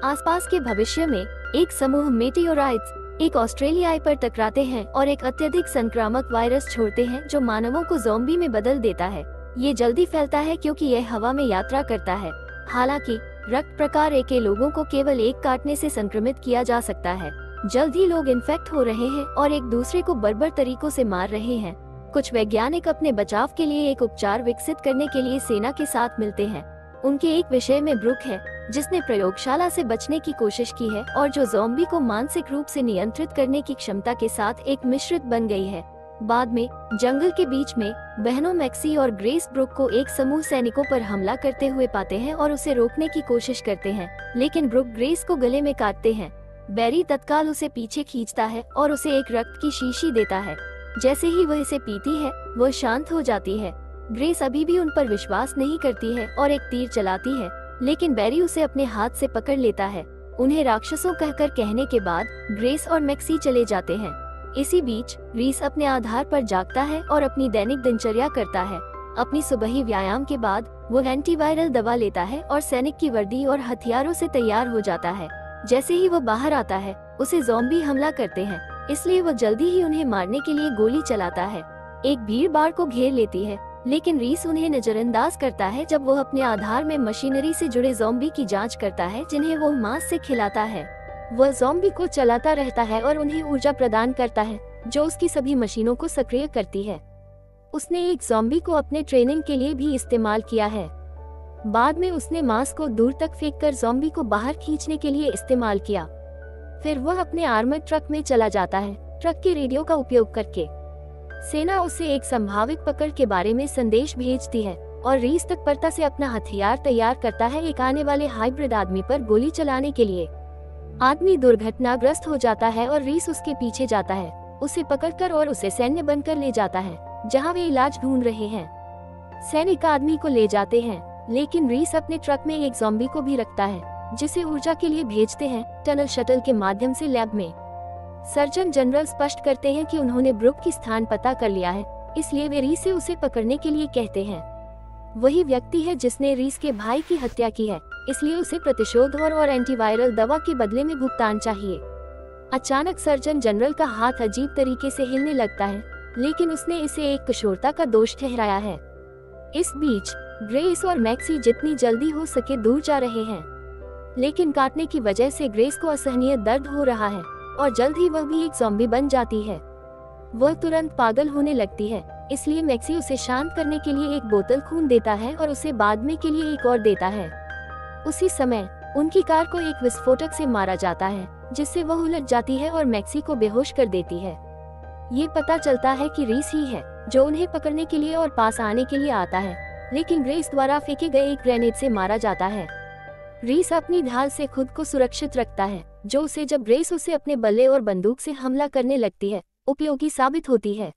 आसपास के भविष्य में एक समूह मेटियोराइट्स एक ऑस्ट्रेलियाई पर टकराते हैं और एक अत्यधिक संक्रामक वायरस छोड़ते हैं जो मानवों को ज़ॉम्बी में बदल देता है। ये जल्दी फैलता है क्योंकि यह हवा में यात्रा करता है। हालांकि रक्त प्रकार ए के लोगों को केवल एक काटने से संक्रमित किया जा सकता है। जल्द ही लोग इन्फेक्ट हो रहे हैं और एक दूसरे को बर्बर तरीकों से मार रहे हैं। कुछ वैज्ञानिक अपने बचाव के लिए एक उपचार विकसित करने के लिए सेना के साथ मिलते हैं। उनके एक विषय में ब्रुक है, जिसने प्रयोगशाला से बचने की कोशिश की है और जो ज़ॉम्बी को मानसिक रूप से नियंत्रित करने की क्षमता के साथ एक मिश्रित बन गई है। बाद में जंगल के बीच में बहनों मैक्सी और ग्रेस ब्रुक को एक समूह सैनिकों पर हमला करते हुए पाते हैं और उसे रोकने की कोशिश करते हैं, लेकिन ब्रुक ग्रेस को गले में काटते हैं। बैरी तत्काल उसे पीछे खींचता है और उसे एक रक्त की शीशी देता है। जैसे ही वह इसे पीती है, वह शांत हो जाती है। ग्रेस अभी भी उन पर विश्वास नहीं करती है और एक तीर चलाती है, लेकिन बैरी उसे अपने हाथ से पकड़ लेता है। उन्हें राक्षसों कहकर कहने के बाद ग्रेस और मैक्सी चले जाते हैं। इसी बीच रीस अपने आधार पर जागता है और अपनी दैनिक दिनचर्या करता है। अपनी सुबही व्यायाम के बाद वो एंटीवायरल दवा लेता है और सैनिक की वर्दी और हथियारों से तैयार हो जाता है। जैसे ही वो बाहर आता है, उसे ज़ॉम्बी हमला करते हैं, इसलिए वो जल्दी ही उन्हें मारने के लिए गोली चलाता है। एक भीड़ को घेर लेती है, लेकिन रीस उन्हें नजरअंदाज करता है जब वो अपने आधार में मशीनरी से जुड़े ज़ॉम्बी की जांच करता है जिन्हें वो मांस से खिलाता है। वह ज़ॉम्बी को चलाता रहता है और उन्हें ऊर्जा प्रदान करता है, जो उसकी सभी मशीनों को सक्रिय करती है। उसने एक ज़ॉम्बी को अपने ट्रेनिंग के लिए भी इस्तेमाल किया है। बाद में उसने मांस को दूर तक फेंककर ज़ॉम्बी को बाहर खींचने के लिए इस्तेमाल किया। फिर वह अपने आर्मर ट्रक में चला जाता है, ट्रक के रेडियो का उपयोग करके। सेना उसे एक संभावित पकड़ के बारे में संदेश भेजती है और रीस तत्परता से अपना हथियार तैयार करता है एक आने वाले हाइब्रिड आदमी पर गोली चलाने के लिए। आदमी दुर्घटनाग्रस्त हो जाता है और रीस उसके पीछे जाता है, उसे पकड़कर और उसे सैन्य बनकर ले जाता है, जहां वे इलाज ढूंढ रहे हैं। सैनिक आदमी को ले जाते हैं, लेकिन रीस अपने ट्रक में एक ज़ॉम्बी को भी रखता है, जिसे ऊर्जा के लिए भेजते हैं टनल शटल के माध्यम से लैब में। सर्जन जनरल स्पष्ट करते हैं कि उन्होंने ब्रुक की स्थान पता कर लिया है, इसलिए वे रीस से उसे पकड़ने के लिए कहते हैं। वही व्यक्ति है जिसने रीस के भाई की हत्या की है, इसलिए उसे प्रतिशोध और एंटीवायरल दवा के बदले में भुगतान चाहिए। अचानक सर्जन जनरल का हाथ अजीब तरीके से हिलने लगता है, लेकिन उसने इसे एक किशोरता का दोष ठहराया है। इस बीच ग्रेस और मैक्सी जितनी जल्दी हो सके दूर जा रहे हैं, लेकिन काटने की वजह से ग्रेस को असहनीय दर्द हो रहा है और जल्द ही वह भी एक ज़ॉम्बी बन जाती है। वह तुरंत पागल होने लगती है, इसलिए मैक्सी उसे शांत करने के लिए एक बोतल खून देता है और उसे बाद में के लिए एक और देता है। उसी समय उनकी कार को एक विस्फोटक से मारा जाता है, जिससे वह उलट जाती है और मैक्सी को बेहोश कर देती है। ये पता चलता है कि रीस ही है जो उन्हें पकड़ने के लिए और पास आने के लिए आता है, लेकिन ग्रेस द्वारा फेंके गए एक ग्रेनेड से मारा जाता है। रीस अपनी ढाल से खुद को सुरक्षित रखता है, जो उसे जब ग्रेस उसे अपने बल्ले और बंदूक से हमला करने लगती है उपयोगी साबित होती है।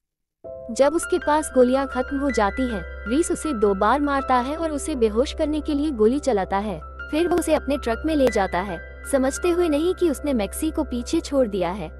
जब उसके पास गोलियां खत्म हो जाती हैं, रीस उसे 2 बार मारता है और उसे बेहोश करने के लिए गोली चलाता है। फिर वो उसे अपने ट्रक में ले जाता है, समझते हुए नहीं कि उसने मैक्सी को पीछे छोड़ दिया है।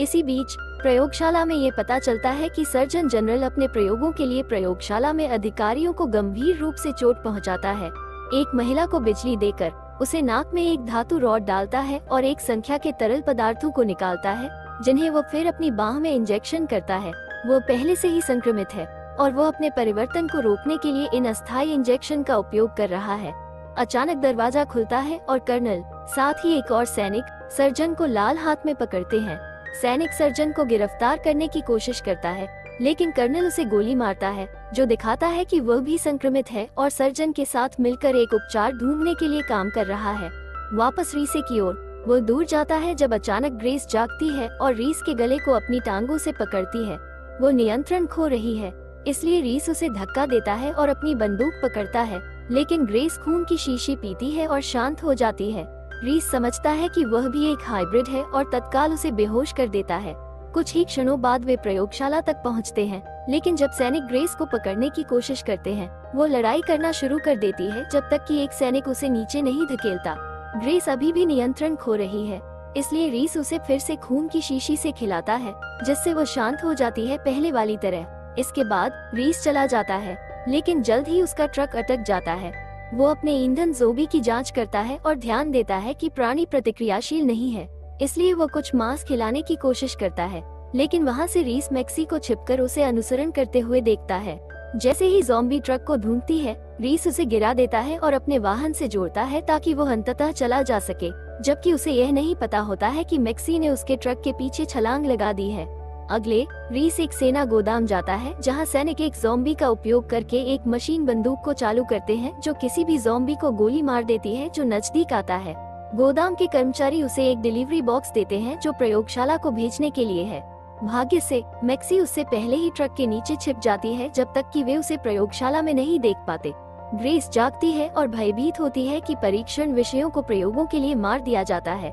इसी बीच प्रयोगशाला में ये पता चलता है कि सर्जन जनरल अपने प्रयोगों के लिए प्रयोगशाला में अधिकारियों को गंभीर रूप से चोट पहुंचाता है। एक महिला को बिजली देकर उसे नाक में एक धातु रॉड डालता है और एक संख्या के तरल पदार्थों को निकालता है, जिन्हें वो फिर अपनी बाह में इंजेक्शन करता है। वो पहले से ही संक्रमित है और वो अपने परिवर्तन को रोकने के लिए इन अस्थायी इंजेक्शन का उपयोग कर रहा है। अचानक दरवाजा खुलता है और कर्नल, साथ ही एक और सैनिक, सर्जन को लाल हाथ में पकड़ते हैं। सैनिक सर्जन को गिरफ्तार करने की कोशिश करता है, लेकिन कर्नल उसे गोली मारता है, जो दिखाता है कि वह भी संक्रमित है और सर्जन के साथ मिलकर एक उपचार ढूंढने के लिए काम कर रहा है। वापस रीसे की ओर वो दूर जाता है जब अचानक ग्रेस जागती है और रीस के गले को अपनी टांगों से पकड़ती है। वो नियंत्रण खो रही है, इसलिए रीस उसे धक्का देता है और अपनी बंदूक पकड़ता है, लेकिन ग्रेस खून की शीशी पीती है और शांत हो जाती है। रीस समझता है कि वह भी एक हाइब्रिड है और तत्काल उसे बेहोश कर देता है। कुछ ही क्षणों बाद वे प्रयोगशाला तक पहुंचते हैं, लेकिन जब सैनिक ग्रेस को पकड़ने की कोशिश करते हैं, वो लड़ाई करना शुरू कर देती है जब तक कि एक सैनिक उसे नीचे नहीं धकेलता। ग्रेस अभी भी नियंत्रण खो रही है, इसलिए रीस उसे फिर से खून की शीशी से खिलाता है, जिससे वो शांत हो जाती है पहले वाली तरह। इसके बाद रीस चला जाता है, लेकिन जल्द ही उसका ट्रक अटक जाता है। वो अपने ईंधन ज़ोंबी की जांच करता है और ध्यान देता है कि प्राणी प्रतिक्रियाशील नहीं है, इसलिए वो कुछ मांस खिलाने की कोशिश करता है। लेकिन वहाँ से रीस मैक्सी को छिपकर उसे अनुसरण करते हुए देखता है। जैसे ही ज़ॉम्बी ट्रक को ढूंढती है, रीस उसे गिरा देता है और अपने वाहन से जोड़ता है ताकि वो अंततः चला जा सके, जबकि उसे यह नहीं पता होता है कि मैक्सी ने उसके ट्रक के पीछे छलांग लगा दी है। अगले, रीस एक सेना गोदाम जाता है जहां सैनिक एक ज़ॉम्बी का उपयोग करके एक मशीन बंदूक को चालू करते हैं जो किसी भी ज़ॉम्बी को गोली मार देती है जो नजदीक आता है। गोदाम के कर्मचारी उसे एक डिलीवरी बॉक्स देते हैं जो प्रयोगशाला को भेजने के लिए है। भाग्य से मैक्सी उससे पहले ही ट्रक के नीचे छिप जाती है जब तक कि वे उसे प्रयोगशाला में नहीं देख पाते। ग्रेस जागती है और भयभीत होती है कि परीक्षण विषयों को प्रयोगों के लिए मार दिया जाता है।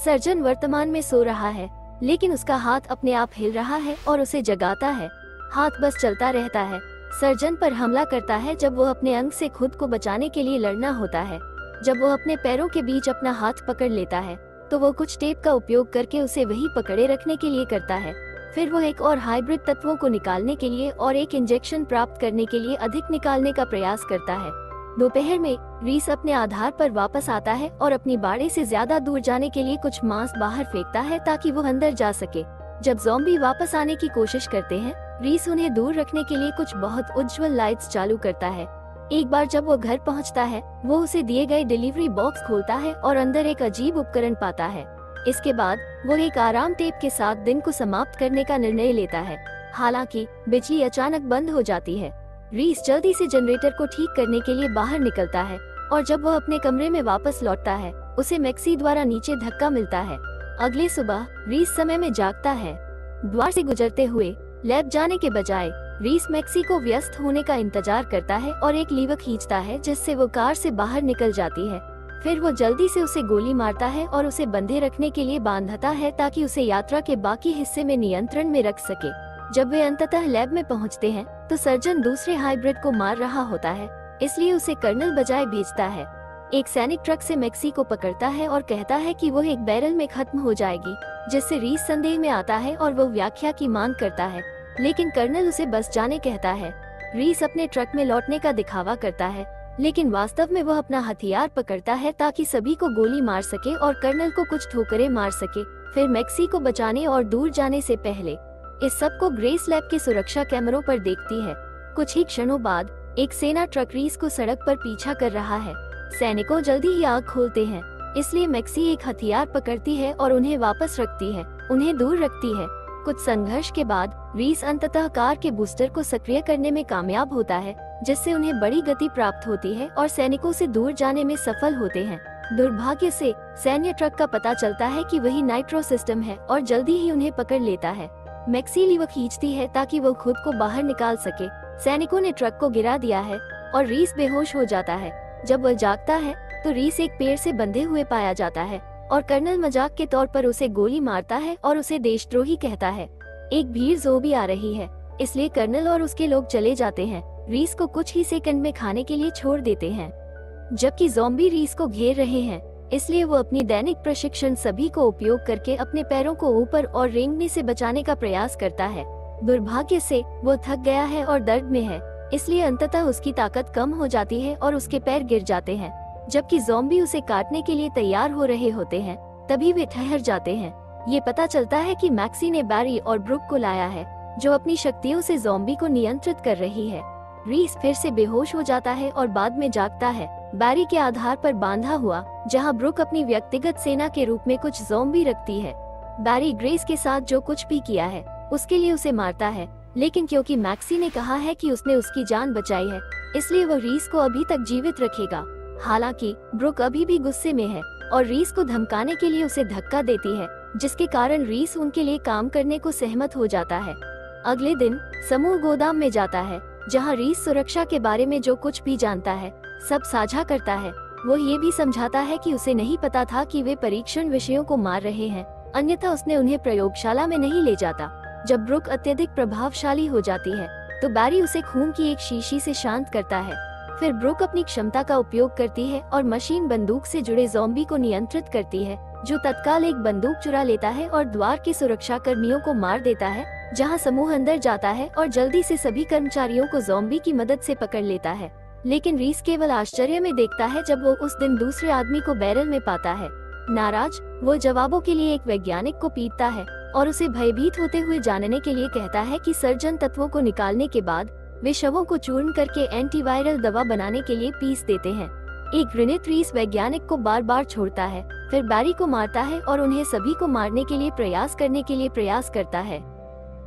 सर्जन वर्तमान में सो रहा है, लेकिन उसका हाथ अपने आप हिल रहा है और उसे जगाता है। हाथ बस चलता रहता है। सर्जन पर हमला करता है जब वो अपने अंग से खुद को बचाने के लिए लड़ना होता है। जब वो अपने पैरों के बीच अपना हाथ पकड़ लेता है तो वो कुछ टेप का उपयोग करके उसे वही पकड़े रखने के लिए करता है। फिर वो एक और हाइब्रिड तत्वों को निकालने के लिए और एक इंजेक्शन प्राप्त करने के लिए अधिक निकालने का प्रयास करता है। दोपहर में रीस अपने आधार पर वापस आता है और अपनी बाड़े से ज्यादा दूर जाने के लिए कुछ मांस बाहर फेंकता है ताकि वो अंदर जा सके। जब ज़ॉम्बी वापस आने की कोशिश करते हैं, रीस उन्हें दूर रखने के लिए कुछ बहुत उज्जवल लाइट्स चालू करता है। एक बार जब वो घर पहुंचता है, वो उसे दिए गए डिलीवरी बॉक्स खोलता है और अंदर एक अजीब उपकरण पाता है। इसके बाद वो एक आराम टेप के साथ दिन को समाप्त करने का निर्णय लेता है। हालांकि बिजली अचानक बंद हो जाती है। रीस जल्दी से जनरेटर को ठीक करने के लिए बाहर निकलता है और जब वह अपने कमरे में वापस लौटता है, उसे मैक्सी द्वारा नीचे धक्का मिलता है। अगले सुबह रीस समय में जागता है। द्वार से गुजरते हुए लैब जाने के बजाय रीस मैक्सी को व्यस्त होने का इंतजार करता है और एक लीवर खींचता है जिससे वो कार से बाहर निकल जाती है। फिर वो जल्दी से उसे गोली मारता है और उसे बंधे रखने के लिए बांधता है ताकि उसे यात्रा के बाकी हिस्से में नियंत्रण में रख सके। जब वे अंततः लैब में पहुंचते हैं तो सर्जन दूसरे हाइब्रिड को मार रहा होता है, इसलिए उसे कर्नल बजाय भेजता है। एक सैनिक ट्रक से मैक्सी को पकड़ता है और कहता है कि वो एक बैरल में खत्म हो जाएगी, जिससे रीस संदेह में आता है और वो व्याख्या की मांग करता है, लेकिन कर्नल उसे बस जाने कहता है। रीस अपने ट्रक में लौटने का दिखावा करता है, लेकिन वास्तव में वह अपना हथियार पकड़ता है ताकि सभी को गोली मार सके और कर्नल को कुछ ठोकरें मार सके, फिर मैक्सी को बचाने और दूर जाने से पहले। इस सब को ग्रेस लैब के सुरक्षा कैमरों पर देखती है। कुछ ही क्षणों बाद एक सेना ट्रक रीस को सड़क पर पीछा कर रहा है। सैनिकों जल्दी ही आग खोलते हैं, इसलिए मैक्सी एक हथियार पकड़ती है और उन्हें वापस रखती है, उन्हें दूर रखती है। कुछ संघर्ष के बाद रीस अंततः कार के बूस्टर को सक्रिय करने में कामयाब होता है, जिससे उन्हें बड़ी गति प्राप्त होती है और सैनिकों से दूर जाने में सफल होते हैं। दुर्भाग्य से सैन्य ट्रक का पता चलता है कि वही नाइट्रो सिस्टम है और जल्दी ही उन्हें पकड़ लेता है। मैक्सी लीवर खींचती है ताकि वो खुद को बाहर निकाल सके। सैनिकों ने ट्रक को गिरा दिया है और रीस बेहोश हो जाता है। जब वह जागता है तो रीस एक पेड़ से बंधे हुए पाया जाता है और कर्नल मजाक के तौर पर उसे गोली मारता है और उसे देशद्रोही कहता है। एक भीड़ ज़ोंबी आ रही है, इसलिए कर्नल और उसके लोग चले जाते हैं। रीस को कुछ ही सेकंड में खाने के लिए छोड़ देते हैं, जबकि ज़ॉम्बी रीस को घेर रहे हैं, इसलिए वो अपनी दैनिक प्रशिक्षण सभी को उपयोग करके अपने पैरों को ऊपर और रेंगने से बचाने का प्रयास करता है। दुर्भाग्य से वो थक गया है और दर्द में है, इसलिए अंततः उसकी ताकत कम हो जाती है और उसके पैर गिर जाते हैं। जबकि ज़ॉम्बी उसे काटने के लिए तैयार हो रहे होते हैं, तभी वे ठहर जाते हैं। ये पता चलता है कि मैक्सी ने बैरी और ब्रुक को लाया है, जो अपनी शक्तियों से ज़ॉम्बी को नियंत्रित कर रही है। रीस फिर से बेहोश हो जाता है और बाद में जागता है, बैरी के आधार पर बांधा हुआ, जहां ब्रुक अपनी व्यक्तिगत सेना के रूप में कुछ ज़ॉम्बी रखती है। बैरी ग्रेस के साथ जो कुछ भी किया है उसके लिए उसे मारता है, लेकिन क्योंकि मैक्सी ने कहा है कि उसने उसकी जान बचाई है, इसलिए वो रीस को अभी तक जीवित रखेगा। हालांकि ब्रुक अभी भी गुस्से में है और रीस को धमकाने के लिए उसे धक्का देती है, जिसके कारण रीस उनके लिए काम करने को सहमत हो जाता है। अगले दिन समूह गोदाम में जाता है, जहां रीस सुरक्षा के बारे में जो कुछ भी जानता है सब साझा करता है। वो ये भी समझाता है कि उसे नहीं पता था कि वे परीक्षण विषयों को मार रहे हैं, अन्यथा उसने उन्हें प्रयोगशाला में नहीं ले जाता। जब ब्रुक अत्यधिक प्रभावशाली हो जाती है तो बैरी उसे खून की एक शीशी से शांत करता है। फिर ब्रुक अपनी क्षमता का उपयोग करती है और मशीन बंदूक से जुड़े ज़ॉम्बी को नियंत्रित करती है, जो तत्काल एक बंदूक चुरा लेता है और द्वार के सुरक्षा कर्मियों को मार देता है, जहां समूह अंदर जाता है और जल्दी से सभी कर्मचारियों को ज़ॉम्बी की मदद से पकड़ लेता है। लेकिन रीस केवल आश्चर्य में देखता है जब वो उस दिन दूसरे आदमी को बैरल में पाता है। नाराज, वो जवाबों के लिए एक वैज्ञानिक को पीटता है और उसे भयभीत होते हुए जानने के लिए कहता है कि सर्जन तत्वों को निकालने के बाद वे शवों को चूर्ण करके एंटीवायरल दवा बनाने के लिए पीस देते हैं। एक घृणित रीस वैज्ञानिक को बार बार छोड़ता है, फिर बैरी को मारता है और उन्हें सभी को मारने के लिए प्रयास करता है।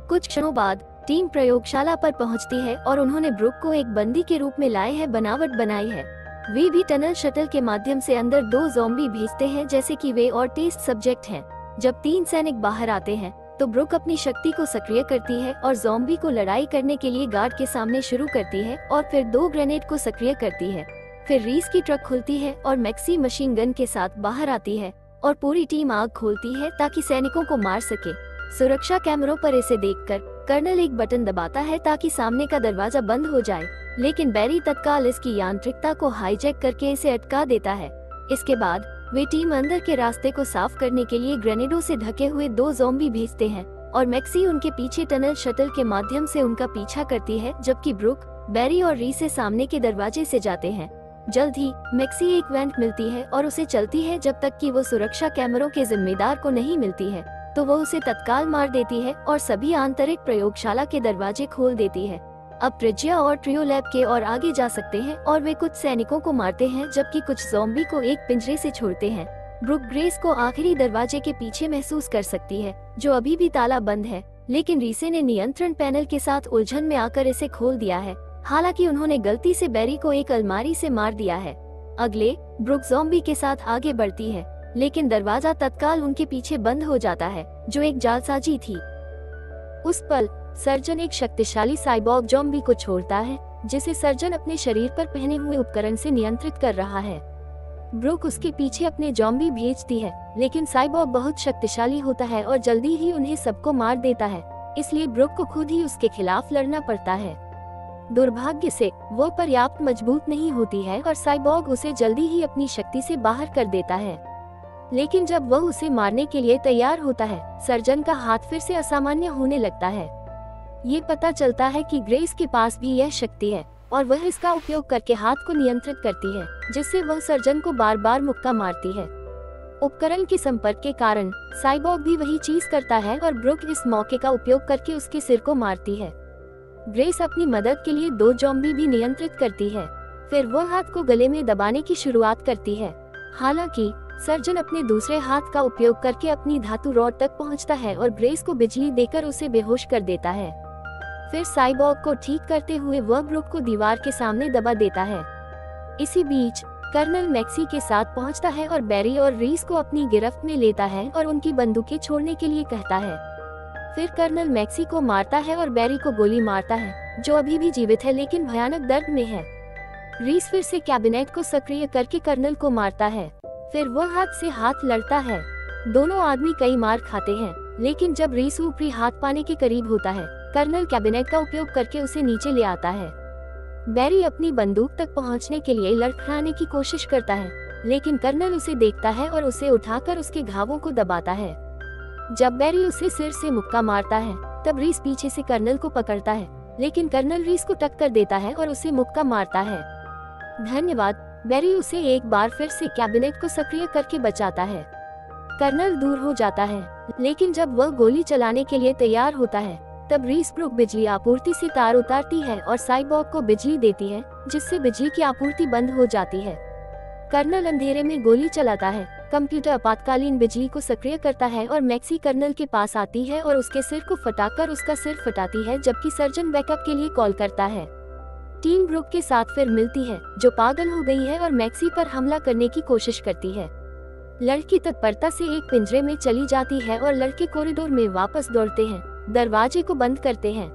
कुछ क्षणों बाद टीम प्रयोगशाला पर पहुंचती है और उन्होंने ब्रुक को एक बंदी के रूप में लाए है बनावट बनाई है। वे भी टनल शटल के माध्यम से अंदर 2 ज़ॉम्बी भेजते हैं जैसे कि वे और टेस्ट सब्जेक्ट हैं। जब 3 सैनिक बाहर आते हैं तो ब्रुक अपनी शक्ति को सक्रिय करती है और ज़ॉम्बी को लड़ाई करने के लिए गार्ड के सामने शुरू करती है और फिर 2 ग्रेनेड को सक्रिय करती है। फिर रीस की ट्रक खुलती है और मैक्सी मशीन गन के साथ बाहर आती है और पूरी टीम आग खोलती है ताकि सैनिकों को मार सके। सुरक्षा कैमरों पर इसे देखकर कर्नल एक बटन दबाता है ताकि सामने का दरवाजा बंद हो जाए, लेकिन बैरी तत्काल इसकी यांत्रिकता को हाईजैक करके इसे अटका देता है। इसके बाद वे टीम अंदर के रास्ते को साफ करने के लिए ग्रेनेडों से ढके हुए 2 ज़ॉम्बी भेजते हैं और मैक्सी उनके पीछे टनल शटल के माध्यम से उनका पीछा करती है, जबकि ब्रुक, बैरी और रीस सामने के दरवाजे से जाते हैं। जल्द ही मैक्सी एक वेंट मिलती है और उसे चलती है जब तक कि वो सुरक्षा कैमरों के जिम्मेदार को नहीं मिलती है, तो वो उसे तत्काल मार देती है और सभी आंतरिक प्रयोगशाला के दरवाजे खोल देती है। अब प्रिज्या और ट्रियो लैब के और आगे जा सकते हैं और वे कुछ सैनिकों को मारते हैं जबकि कुछ ज़ॉम्बी को एक पिंजरे से छोड़ते हैं। ब्रुक ग्रेस को आखिरी दरवाजे के पीछे महसूस कर सकती है जो अभी भी ताला बंद है, लेकिन रीसे ने नियंत्रण पैनल के साथ उलझन में आकर इसे खोल दिया है। हालांकि उन्होंने गलती से बैरी को एक अलमारी से मार दिया है। अगले, ब्रुक ज़ॉम्बी के साथ आगे बढ़ती है, लेकिन दरवाजा तत्काल उनके पीछे बंद हो जाता है जो एक जालसाजी थी। उस पल सर्जन एक शक्तिशाली साइबॉर्ग ज़ॉम्बी को छोड़ता है जिसे सर्जन अपने शरीर पर पहने हुए उपकरण से नियंत्रित कर रहा है। ब्रुक उसके पीछे अपने ज़ॉम्बी भेजती है, लेकिन साइबॉर्ग बहुत शक्तिशाली होता है और जल्दी ही उन्हें सबको मार देता है, इसलिए ब्रुक को खुद ही उसके खिलाफ लड़ना पड़ता है। दुर्भाग्य से वो पर्याप्त मजबूत नहीं होती है और साइबॉर्ग उसे जल्दी ही अपनी शक्ति से बाहर कर देता है। लेकिन जब वह उसे मारने के लिए तैयार होता है, सर्जन का हाथ फिर से असामान्य होने लगता है। ये पता चलता है कि ग्रेस के पास भी यह शक्ति है और वह इसका उपयोग करके हाथ को नियंत्रित करती है, जिससे वह सर्जन को बार बार मुक्का मारती है। उपकरण के संपर्क के कारण साइबॉर्ग भी वही चीज करता है और ब्रुक इस मौके का उपयोग करके उसके सिर को मारती है। ग्रेस अपनी मदद के लिए 2 ज़ॉम्बी भी नियंत्रित करती है, फिर वह हाथ को गले में दबाने की शुरुआत करती है। हालांकि सर्जन अपने दूसरे हाथ का उपयोग करके अपनी धातु रॉड तक पहुंचता है और ग्रेस को बिजली देकर उसे बेहोश कर देता है। फिर साइबॉर्ग को ठीक करते हुए वह ब्रुक को दीवार के सामने दबा देता है। इसी बीच कर्नल मैक्सी के साथ पहुंचता है और बैरी और रीस को अपनी गिरफ्त में लेता है और उनकी बंदूकें छोड़ने के लिए कहता है। फिर कर्नल मैक्सी को मारता है और बैरी को गोली मारता है, जो अभी भी जीवित है लेकिन भयानक दर्द में है। रीस फिर से कैबिनेट को सक्रिय करके कर्नल को मारता है, फिर वह हाथ से हाथ लड़ता है। दोनों आदमी कई मार खाते हैं, लेकिन जब रीस ऊपरी हाथ पाने के करीब होता है, कर्नल कैबिनेट का उपयोग करके उसे नीचे ले आता है। बैरी अपनी बंदूक तक पहुंचने के लिए लड़खड़ाने की कोशिश करता है, लेकिन कर्नल उसे देखता है और उसे उठाकर उसके घावों को दबाता है। जब बैरी उसे सिर से मुक्का मारता है, तब रीस पीछे से कर्नल को पकड़ता है, लेकिन कर्नल रीस को टक्कर देता है और उसे मुक्का मारता है। धन्यवाद। बैरी उसे एक बार फिर से कैबिनेट को सक्रिय करके बचाता है। कर्नल दूर हो जाता है, लेकिन जब वह गोली चलाने के लिए तैयार होता है, तब रीस ब्रुक बिजली आपूर्ति से तार उतारती है और साइबॉर्ग को बिजली देती है, जिससे बिजली की आपूर्ति बंद हो जाती है। कर्नल अंधेरे में गोली चलाता है, कंप्यूटर आपातकालीन बिजली को सक्रिय करता है और मैक्सी कर्नल के पास आती है और उसके सिर को फटाकर उसका सिर फटाती है, जबकि सर्जन बैकअप के लिए कॉल करता है। टीम ब्रुक के साथ फिर मिलती है, जो पागल हो गई है और मैक्सी पर हमला करने की कोशिश करती है। लड़की तत्परता से एक पिंजरे में चली जाती है और लड़के कॉरिडोर में वापस दौड़ते हैं, दरवाजे को बंद करते हैं।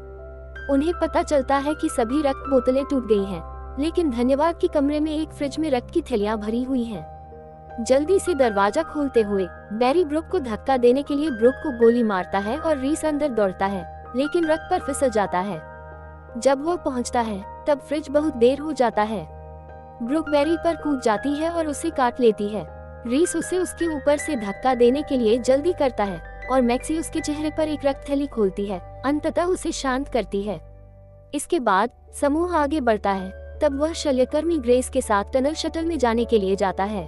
उन्हें पता चलता है कि सभी रक्त बोतलें टूट गई हैं, लेकिन धन्यवाद के कमरे में एक फ्रिज में रक्त की थैलियां भरी हुई हैं। जल्दी से दरवाजा खोलते हुए बैरी ब्रुक को धक्का देने के लिए ब्रुक को गोली मारता है और रीस अंदर दौड़ता है, लेकिन रक्त पर फिसल जाता है। जब वो पहुंचता है, तब फ्रिज बहुत देर हो जाता है। ब्रुक बैरी पर कूद जाती है और उसे काट लेती है। रीस उसे उसके ऊपर से धक्का देने के लिए जल्दी करता है और मैक्सी उसके चेहरे पर एक रक्त थैली खोलती है, अंततः उसे शांत करती है। इसके बाद समूह आगे बढ़ता है तब वह शल्यकर्मी ग्रेस के साथ टनल शटल में जाने के लिए जाता है।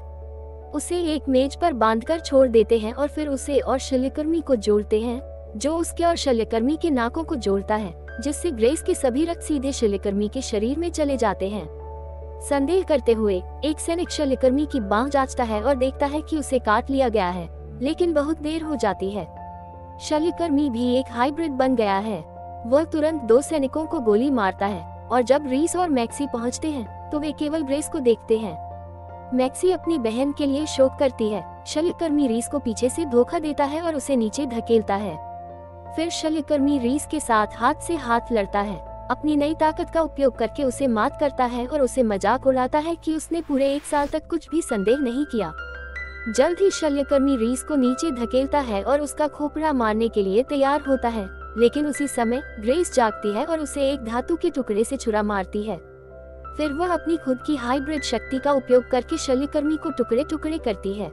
उसे एक मेज पर बांधकर छोड़ देते हैं और फिर उसे और शल्यकर्मी को जोड़ते हैं, जो उसके और शल्यकर्मी के नाकों को जोड़ता है, जिससे ग्रेस के सभी रक्त सीधे शल्यकर्मी के शरीर में चले जाते हैं। संदेह करते हुए एक सैनिक शल्यकर्मी की बांह जांचता है और देखता है कि उसे काट लिया गया है, लेकिन बहुत देर हो जाती है। शल्यकर्मी भी एक हाइब्रिड बन गया है। वह तुरंत 2 सैनिकों को गोली मारता है और जब रीस और मैक्सी पहुंचते हैं तो वे केवल ग्रेस को देखते हैं। मैक्सी अपनी बहन के लिए शोक करती है। शल्यकर्मी रीस को पीछे से धोखा देता है और उसे नीचे धकेलता है। फिर शल्यकर्मी रीस के साथ हाथ से हाथ लड़ता है, अपनी नई ताकत का उपयोग करके उसे मात करता है और उसे मजाक उड़ाता है कि उसने पूरे 1 साल तक कुछ भी संदेह नहीं किया। जल्द ही शल्यकर्मी रीस को नीचे धकेलता है और उसका खोपड़ा मारने के लिए तैयार होता है, लेकिन उसी समय ग्रेस जागती है और उसे एक धातु के टुकड़े से छुरा मारती है। फिर वह अपनी खुद की हाइब्रिड शक्ति का उपयोग करके शल्यकर्मी को टुकड़े टुकड़े करती है।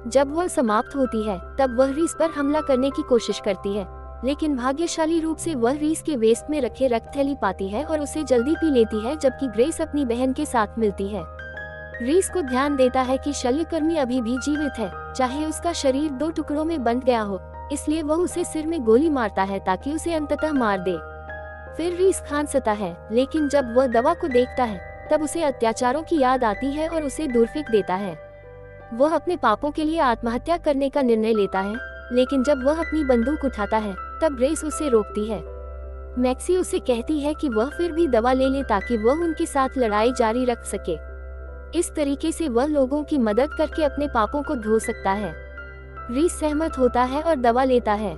जब वह समाप्त होती है तब वह रीस पर हमला करने की कोशिश करती है, लेकिन भाग्यशाली रूप से वह रीस के वेस्ट में रखे रक्त थैली पाती है और उसे जल्दी पी लेती है, जबकि ग्रेस अपनी बहन के साथ मिलती है। रीस को ध्यान देता है कि शल्यकर्मी अभी भी जीवित है, चाहे उसका शरीर 2 टुकड़ों में बंट गया हो, इसलिए वह उसे सिर में गोली मारता है ताकि उसे अंततः मार दे। फिर रीस खांसता है, लेकिन जब वह दवा को देखता है तब उसे अत्याचारों की याद आती है और उसे दूर फेंक देता है। वह अपने पापों के लिए आत्महत्या करने का निर्णय लेता है, लेकिन जब वह अपनी बंदूक उठाता है तब ग्रेस उसे रोकती है। मैक्सी उसे कहती है कि वह फिर भी दवा ले ले ताकि वह उनके साथ लड़ाई जारी रख सके। इस तरीके से वह लोगों की मदद करके अपने पापों को धो सकता है। रीस सहमत होता है और दवा लेता है।